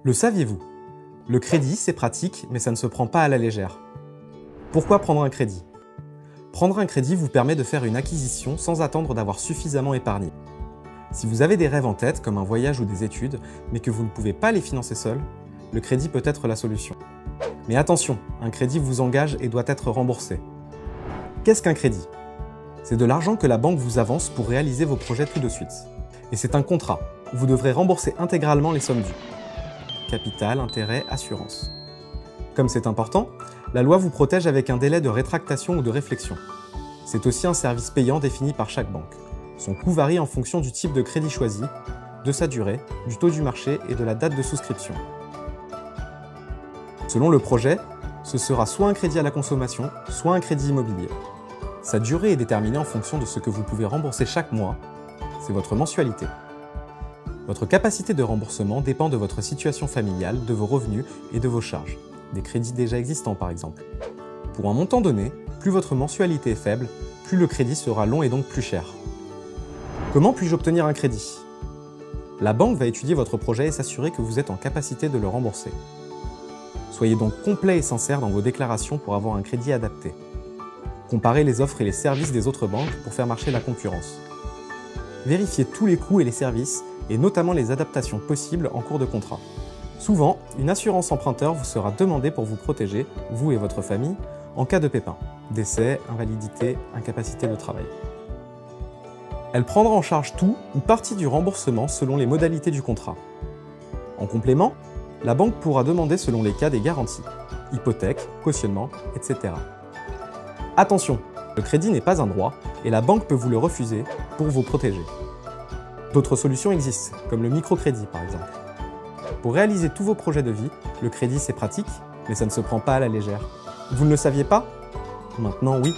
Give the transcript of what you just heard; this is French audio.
Le saviez-vous? Le crédit, c'est pratique, mais ça ne se prend pas à la légère. Pourquoi prendre un crédit? Prendre un crédit vous permet de faire une acquisition sans attendre d'avoir suffisamment épargné. Si vous avez des rêves en tête, comme un voyage ou des études, mais que vous ne pouvez pas les financer seul, le crédit peut être la solution. Mais attention, un crédit vous engage et doit être remboursé. Qu'est-ce qu'un crédit? C'est de l'argent que la banque vous avance pour réaliser vos projets tout de suite. Et c'est un contrat, où vous devrez rembourser intégralement les sommes dues. Capital, intérêt, assurance. Comme c'est important, la loi vous protège avec un délai de rétractation ou de réflexion. C'est aussi un service payant défini par chaque banque. Son coût varie en fonction du type de crédit choisi, de sa durée, du taux du marché et de la date de souscription. Selon le projet, ce sera soit un crédit à la consommation, soit un crédit immobilier. Sa durée est déterminée en fonction de ce que vous pouvez rembourser chaque mois, c'est votre mensualité. Votre capacité de remboursement dépend de votre situation familiale, de vos revenus et de vos charges, des crédits déjà existants par exemple. Pour un montant donné, plus votre mensualité est faible, plus le crédit sera long et donc plus cher. Comment puis-je obtenir un crédit? La banque va étudier votre projet et s'assurer que vous êtes en capacité de le rembourser. Soyez donc complet et sincère dans vos déclarations pour avoir un crédit adapté. Comparez les offres et les services des autres banques pour faire marcher la concurrence. Vérifiez tous les coûts et les services, et notamment les adaptations possibles en cours de contrat. Souvent, une assurance emprunteur vous sera demandée pour vous protéger, vous et votre famille, en cas de pépin, décès, invalidité, incapacité de travail. Elle prendra en charge tout ou partie du remboursement selon les modalités du contrat. En complément, la banque pourra demander selon les cas des garanties, hypothèque, cautionnement, etc. Attention, le crédit n'est pas un droit et la banque peut vous le refuser pour vous protéger. D'autres solutions existent, comme le microcrédit par exemple. Pour réaliser tous vos projets de vie, le crédit c'est pratique, mais ça ne se prend pas à la légère. Vous ne le saviez pas? Maintenant oui.